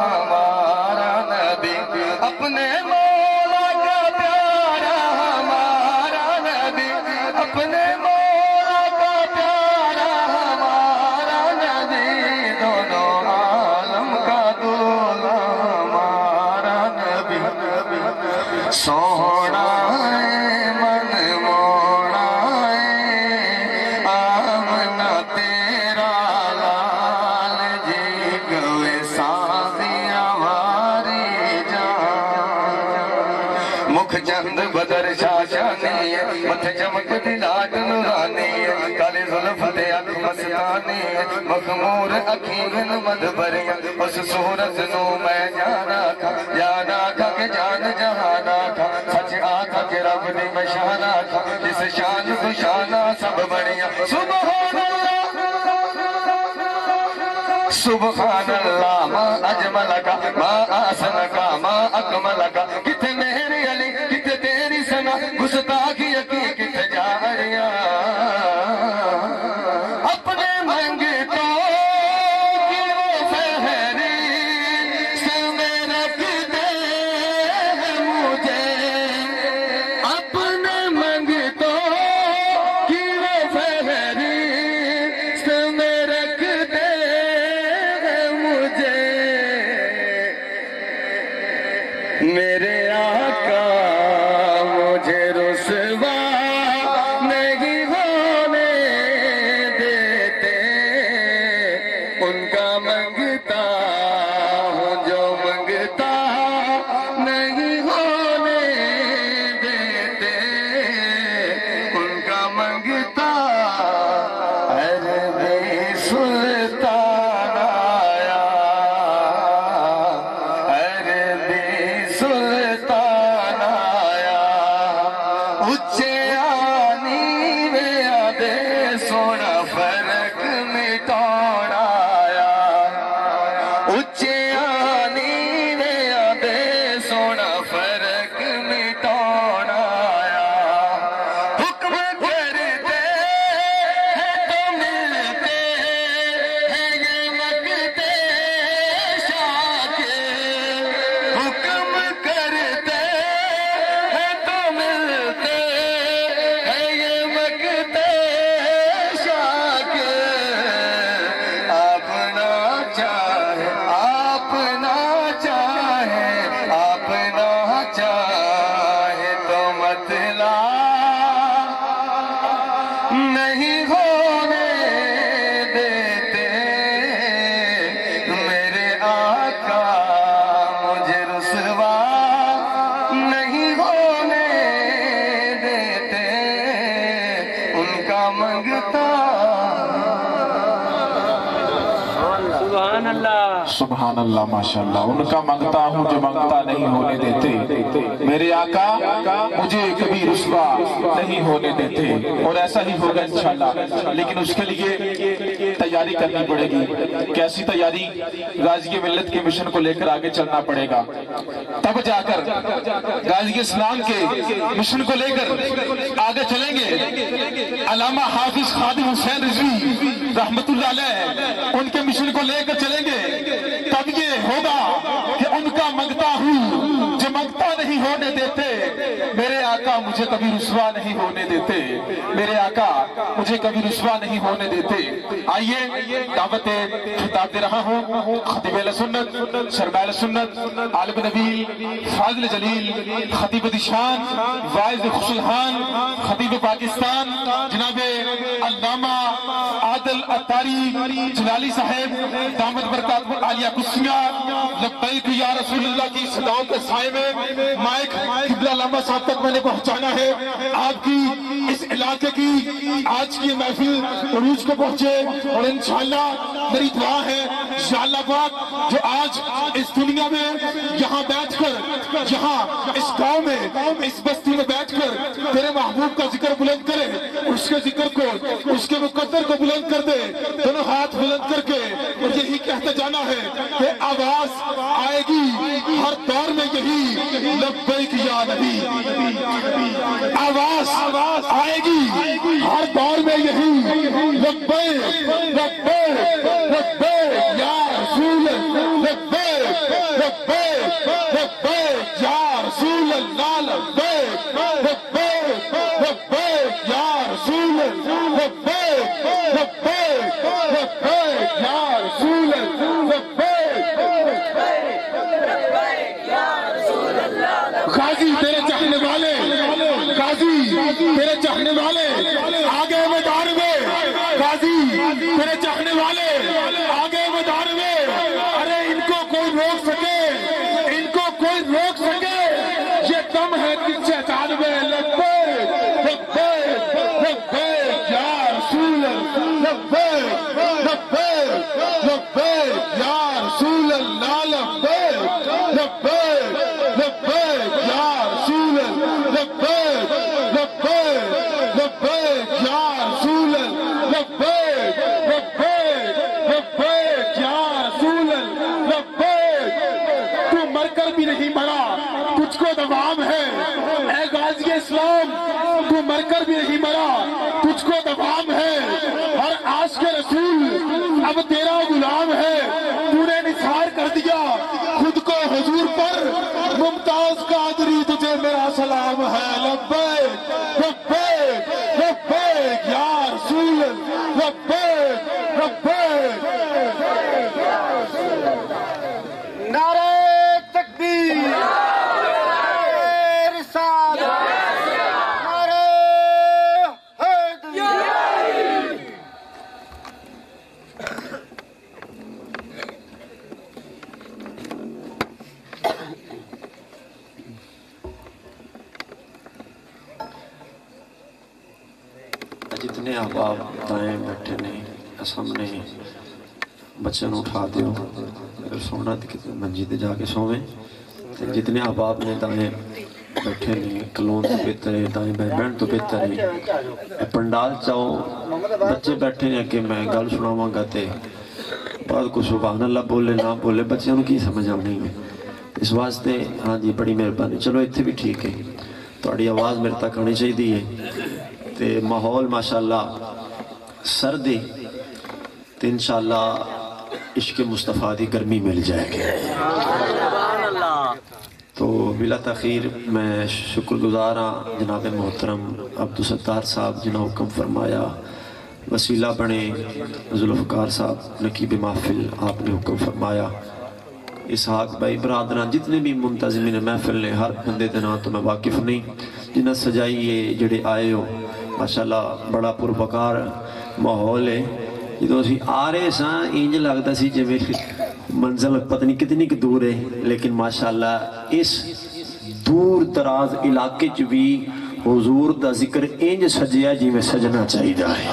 ہمارا نبی اپنے مولا کا پیارا ہمارا نبی اپنے مولا کا پیارا ہمارا نبی دونوں عالم کا دولا ہمارا نبی سونا من موڑا آمنا تیرا لال جی گوے سازیاں ہماری جان مکھ چند بدر شاشانی ہے متھ چمک دلاٹ نورانی ہے کالے زلف تے اکھ مستانی ہے مخمور اکھیں مدبریاں اس صورت نو میں جانا کھا کہ جان جہانا کھا سچ آکھا کہ رب دی میں شانا کھا جس شان کو شانہ سب بڑیاں سبحان اللہ سبحان اللہ ما اجمل کا ما آسن کا ما اکمل کا کتے میرے علی کتے تیری سنا گستاخی کی کتے جاریاں اپنے منگتوں کی وہ فہرست میں رکھتے ہیں مجھے اپنے منگتوں کی وہ فہرست میں رکھتے ہیں مجھے میرے آقا مجھے رسوا نہیں ہونے دیتے ان کا منگتا ہوں جو منگتا نہیں ہونے دیتے ان کا منگتا عربی سلطان آیا عربی سلطان آیا اچھے آنی میں آدھے سونا فرق مٹانا آیا اچھے آنی میں آدھے سونا فرق مٹانا آیا حکم کرتے ہیں تو ملتے ہیں یہ مکتے شاہ کے حکم کرتے ہیں تو ملتے ہیں یہ مکتے شاہ کے آپ نہ چاہے آپ نہ چاہے آپ نہ چاہے تو مطلع نہیں ہونے دیتے میرے آقا مجھے رسوا نہیں ہونے دیتے ان کا منگتا سبحان اللہ ماشاءاللہ ان کا منگتا ہوں جو منگتا نہیں ہونے دیتے میرے آقا مجھے کبھی رسوا نہیں ہونے دیتے اور ایسا ہی ہوگا انشاءاللہ لیکن اس کے لیے تیاری کرنی پڑے گی کیسی تیاری غازی ملت کے مشن کو لے کر آگے چلنا پڑے گا تب جا کر غازی اسلام کے مشن کو لے کر آگے چلیں گے علامہ حافظ خادم حسین رضوی رحمت اللہ علیہ ان کے مشن کو لے کر چلیں گے تب یہ ہوگا کہ ان کا منگتا ہوں جو منگتا نہیں ہونے دیتے میرے آقا مجھے کبھی رسوا نہیں ہونے دیتے میرے آقا مجھے کبھی رسوا نہیں ہونے دیتے آئیے دعوت خطاب دے رہا ہوں خطیب اہل سنت سربراہ اہل سنت عالم نبیل فاضل جلیل خطیب دشان واعظ خسلحان خطیب پاکستان جناب علامہ عادل اتاری جلالی صاحب دامت برکات عالیہ قسمیہ لبیک یا رسول اللہ کی صداؤں کے سائے میں مائک قبلہ علامہ صاحب تک میں نے پہنچانا ہے آپ کی اس علاقے کی آج کی محفل عروج کو پہنچے اور انشاءاللہ میری دعا ہے یا اللہ پاک جو آج اس دنیا میں یہاں بیٹھ کر یہاں اس گاؤں میں اس بستی میں بیٹھ کر تیرے محبوب کا ذکر بلند کرے اس کے ذکر کو اس کے مقدر کو بلند کر دے دونوں ہاتھ بلند کر کے اور یہی کہتے جانا ہے کہ آواز آئے گی ہر دور میں یہی لبیک یا نبی آواز آئے گی ہر دور میں یہی لبیک لبیک لبیک یا رسول لبیک لبیک لبیک یا رسول اللہ لبیک لبیک لبیک یا رسول لبیک لبیک لبیک یا رسول غازی تیرے چاہنے والے غازی تیرے چاہنے والے آگے میدان میں غازی تیرے چاہنے والے آگے میدان میں ارے ان کو کوئی روک سکے ان کو کوئی روک سکے یہ دم ہے کس شیطان میں لبیک لبیک لبیک یا رسول لبیک لبیک لبیک یا رسول اللہ لبیک لبیک لبیک یا رسول لبیک لبیک لبیک یا رسول لبیک لبیک لبیک یا رسول لبیک تو مر کر بھی نہیں مرا تجھ کو دوام ہے اے غازی اسلام تو مر کر بھی نہیں مرا تجھ کو دوام ہے ہر عاشق رسول اب تیرا غلام ہے تو نے نثار کر دیا خود کو حضور پر ممتاز قادری تجھے میرا سلام ہے لبیک لبیک لبیک یا رسول لبیک لبیک نعرہ تکبیر نعرہ رسالت نعرہ حیدر جتنے احباب دائیں بیٹھے نے سامنے بچے نو اٹھا دیو اگر سونا تو منجی تے جا کے سویں جتنے احباب نے دائیں بیٹھے نے کلون تو بہتر ہے دائیں بہن تو بہتر ہے پنڈال چاہو بچے بیٹھے ہیں کہ میں گل سناواں گا تے بعد کو سبحان اللہ بولے نہ بولے بچیاں نو کی سمجھ آنی ہے اس واسطے ہاں جی بڑی مہربانی چلو اتنے بھی ٹھیک ہے تھوڑی آواز میرے تک آنی چاہیے تے ماحول ماشاءاللہ سردی تے انشاءاللہ عشق مصطفیٰ دی گرمی مل جائے گی تو بلا تاخیر میں شکر گزار ہاں جناب محترم عبدالستار صاحب جنہوں حکم فرمایا وسیلہ بنے ذوالفقار صاحب نقیب محفل آپ نے حکم فرمایا اسحاق بھائی برادران جتنے بھی منتظمین محفل نے ہر بندے دینا تو میں واقف نہیں جنہ سجائیے جڑے آئے ہو ماشاءاللہ بڑا پروپکار ماحول ہے جدو اسی آ رہے ساں انج لگتا سی جو منزل پتہ نہیں کتنی کی دور ہے لیکن ماشاءاللہ اس دور دراز علاقے چ بھی حضور دا ذکر انج سجیا جی میں سجنا چاہیے ہے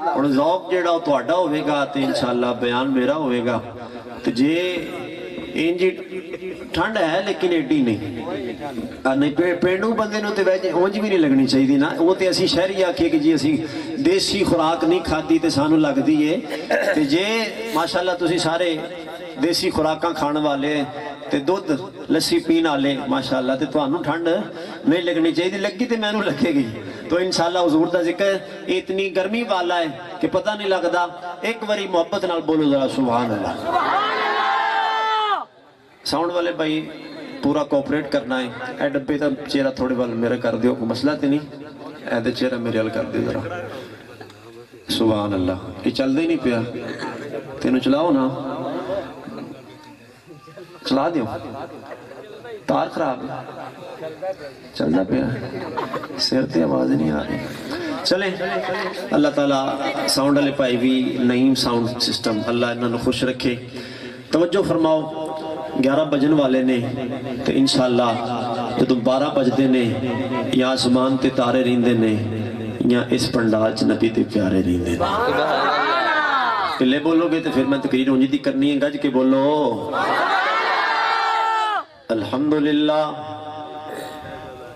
اور ذوق جیڑا تو اڈا ہوئے گا تو انشاءاللہ بیان میرا ہوئے گا تو جے انج ٹھنڈ ہے لیکن ایڈی نہیں پینڈو بندے نو تے اونج بھی نہیں لگنی چاہیے نا وہ تے اسی شہری آکھے کہ جی اسی دیسی خوراک نہیں کھاتی تے سانو لگ دی ہے تے جے ماشاءاللہ تسی سارے دیسی خوراکاں کھان والے تے دودھ لسی پین والے ماشاءاللہ تے تانوں ٹھنڈ نہیں لگنی چاہیے لگی تے مینوں لگے گی تو انشاءاللہ حضور دا ذکر اتنی گرمی والا ہے کہ پتہ نہیں لگتا ایک باری محبت نال بولو ذرا سبحان اللہ ساؤنڈ والے بھائی پورا کوپریٹ کرنا ہے اے ڈبے تا چہرہ تھوڑے وال میرے کر دیو کوئی مسئلہ تے نہیں اے دے چہرہ میرے حل کر دیو ذرا سبحان اللہ یہ چل دے نہیں پیا تینوں چلاؤ نا چلا دیو تار خراب ہے چلنا پیا سیر تے آواز نہیں آ رہی چلیں اللہ تعالیٰ ساؤنڈ والے پائی بھی نعیم ساؤنڈ سسٹم اللہ انہوں نے خوش رکھے توجہ فرماؤ 11 بجن والے نے تو انشاءاللہ جدو 12 بجدے نے یا آسمان تے تارے ریندے نے یا اس پنڈال چ نبی تے پیارے ریندے نے پہلے بولو گے تو پھر میں تقریر اونجی دی کرنی ہے گج کے بولو الحمدللہ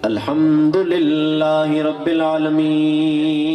الحمدللہ رب العالمین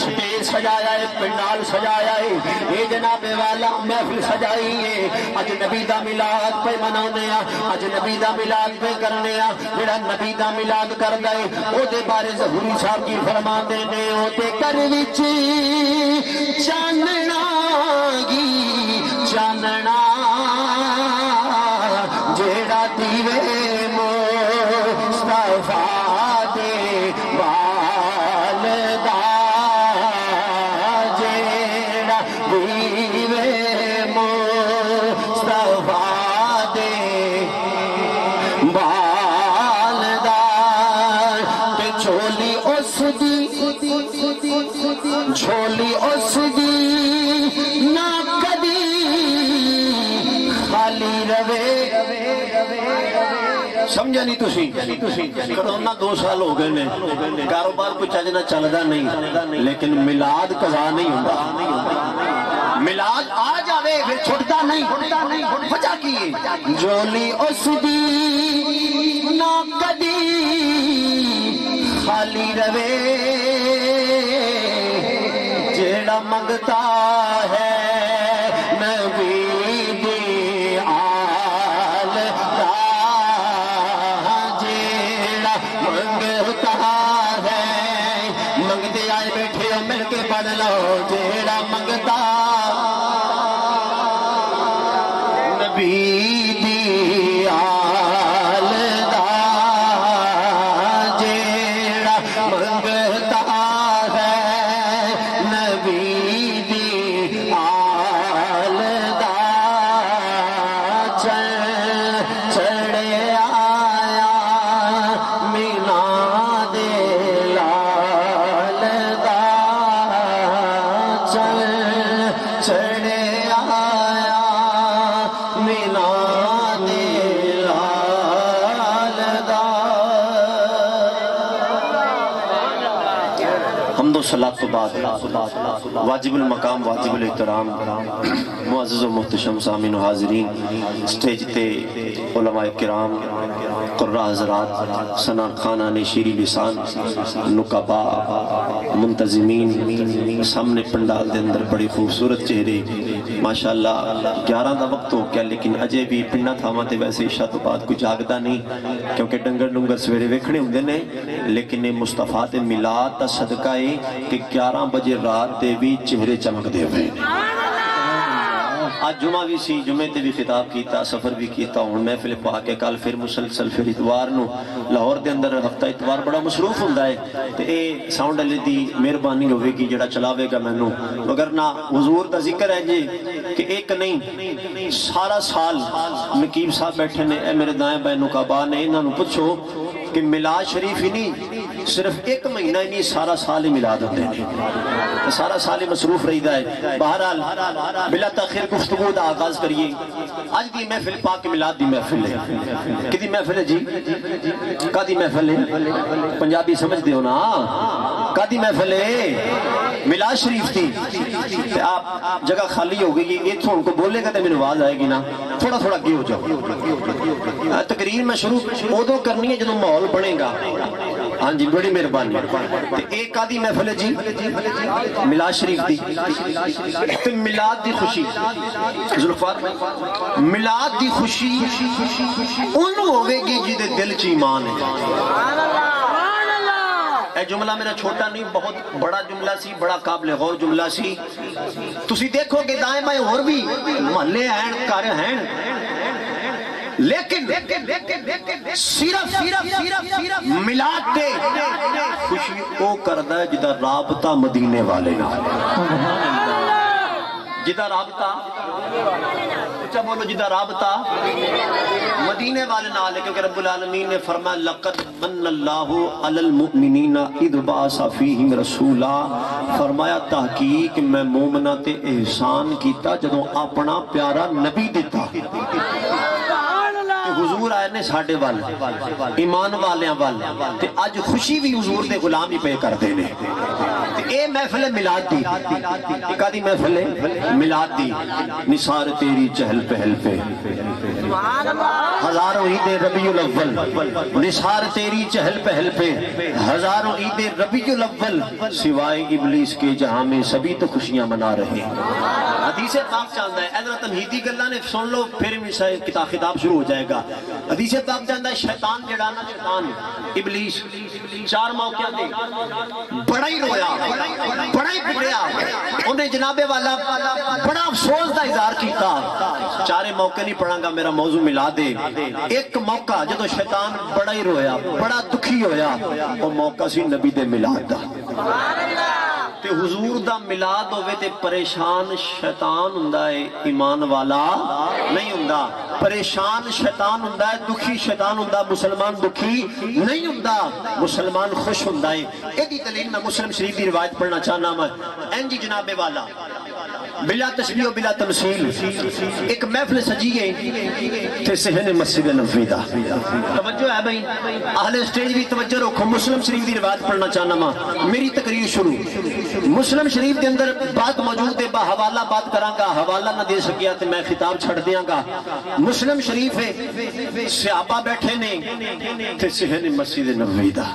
سٹیج سجایا ہے پنڈال سجایا ہے یہ جنابے والا محفل سجائی ہے اج نبی دا میلاد پہ منانے اج نبی دا میلاد پہ کرنے جڑا نبی دا میلاد کردا ہے او دے بارے ظہوری صاحب کی فرماندے نے او تے کر وچ چاننا گی چاننا جیڑا دیوے مصطفیٰ دے والدہ جیڑا دیوے مصطفیٰ دے والدہ تے چھولی اس دی نہ کبھی خالی رہے سمجھا نہیں تسی کرونا 2 سال ہو گئے نے کاروبار کوئی چجنا چلدا نہیں لیکن میلاد قضا نہیں ہوندا میلاد آ جاوے پھر چھٹتا نہیں وجہ کی ہے جولی اس دی نہ کبھی خالی رہے جیڑا منگتا ہے نبی دی آل دا جیڑا منگتا ہے منگتے آئے بیٹھے ہو مل کے پڑھ لو جیڑا منگتا نبی دی آل دا جیڑا منگتا ہے نبی دی آل دا چڑھے آیا مینا دے لال دا چڑھے آیا مینا دے لال دا حمد و صلاۃ تو بعد واجب المقام واجب الاحترام معزز و محتشم سامعین و حاضرین سٹیج تے علماء کرام قرہ حضرات ثنا خانان شیری لسان نقبا منتظمین سامنے پنڈال دے اندر بڑی خوبصورت چہرے ماشاءاللہ 11 دا وقت ہو گیا لیکن اجے بھی پنڈا تھاواں تے ویسے عشاء تو بعد کوئی جاگدا نہیں کیونکہ ڈنگر سویرے ویکھنے ہوندے نے لیکن مصطفیٰ تے میلاد دا صدقہ ہے کہ 11 بجے رات تے بھی چہرے چمک دے ہوئے آج جمعہ بھی سی جمعے تے بھی خطاب کیتا سفر بھی کیتا ہوں محفل پا کے کل پھر مسلسل پھر اتوار نو لاہور دے اندر ہفتہ اتوار بڑا مصروف ہوندا ہے تے اے ساؤنڈ علی دی مہربانی ہوے گی جڑا چلاوے گا مینوں مگر نہ حضور دا ذکر ہے جی کہ ایک نہیں سارا سال نقیب صاحب بیٹھے نے اے میرے دائیں بائیں نقابا نے انہاں نوں پوچھو کہ میلاد شریف ہی نہیں صرف 1 مہینہ ہی نہیں سارا سال ہی میلاد ہوتے ہیں سارا سال ہی مصروف رہیدا ہے بہرحال بلا تاخیر گفتگو دا آغاز کریے آج دی محفل پاک میلاد دی محفل ہے کدی محفل ہے جی کدی محفل ہے پنجابی سمجھ دیو نا کدی محفل ہے میلاد شریف تھی آپ جگہ خالی ہو گئی یہ تو ان کو بولے گا تو میری آواز آئے گی نا تھوڑا تھوڑا آگے ہو جاؤ تقریر میں شروع ادو کرنی ہے جدوں ماحول بنے گا ہاں جی بڑی مہربانی ایک آدھی محفل ہے جی میلاد شریف دی میلاد دی خوشی ذوالفقار میلاد دی خوشی انہوں ہوئے گی جدے دل چ ایمان ہے اے جملہ میرا چھوٹا نہیں بہت بڑا جملہ سی بڑا قابل غور جملہ سی تسی دیکھو کہ دائیں بائیں اور بھی محلے ہیں کار ہیں لیکن صرف میلاد تے خوشی او کردہ ہے جدہ رابطہ مدینے والے نا جدہ رابطہ اچھا بولو جدہ رابطہ مدینے والے نہ لے کیونکہ رب العالمین نے فرمایا لقد من اللہ علی المؤمنین اذ بعث فیہم رسولا فرمایا تحقیق میں مومنہ تے احسان کیتا جدوں اپنا پیارا نبی دیتا حضور آئے نے ساڑھے وال ایمان والیاں وال تے آج خوشی بھی حضور دے غلام ہی پہ کر دینے اے محفل میلاد دی ایک آدھی محفل میلاد دی نثار تیری چہل پہل پہ ہزاروں عید ربیع الاول نثار تیری چہل پہل پہ، ہزاروں عید ربیع الاول سوائے ابلیس کے جہاں میں سبھی تو خوشیاں منا رہے ہیں۔ حدیث پاک چاہتا ہے ایذا تمہیدی گلاں نے سن لو پھر خطاب شروع ہو جائے گا۔ حدیث پاک چاہتا ہے شیطان جڑا نا شیطان ابلیس 4 موقع دے بڑا ہی رویا، بڑا ہی بگڑیا، انہیں جناب والا بڑا افسوس دا اظہار کیتا۔ 4 موقع نہیں پڑھاں گا، میرا موضوع ملا دے۔ ایک موقع جدو شیطان بڑا ہی رویا، بڑا دکھی ہویا، وہ موقع سی نبی دے میلاد دا۔ تے حضور دا میلاد ہوئے تے پریشان شیطان ہوندا ہے، ایمان والا نہیں ہوندا۔ پریشان شیطان ہوندا ہے، دکھی شیطان ہوندا، مسلمان دکھی نہیں ہوندا، مسلمان خوش ہوندا ہے۔ ایدی دلیل میں مسلم شریف دی روایت پڑھنا چاہنا میں۔ جی جناب والا بلا تشبیہ و بلا تمثیل ایک محفل سجی ہے تے صحن مسجد نبوی دا۔ توجہ ہے بھائی، اہل اسٹیج بھی توجہ رکھو، مسلم شریف دی روایت پڑھنا چاہنا ماں۔ میری تقریر شروع مسلم شریف کے اندر بات موجود ہے، با حوالہ بات کراں گا، حوالہ نہ دے سکیا تے میں خطاب چھڑ دیاں گا۔ مسلم شریف ہے، صحابہ بیٹھے نے تے صحن مسجد نبوی دا۔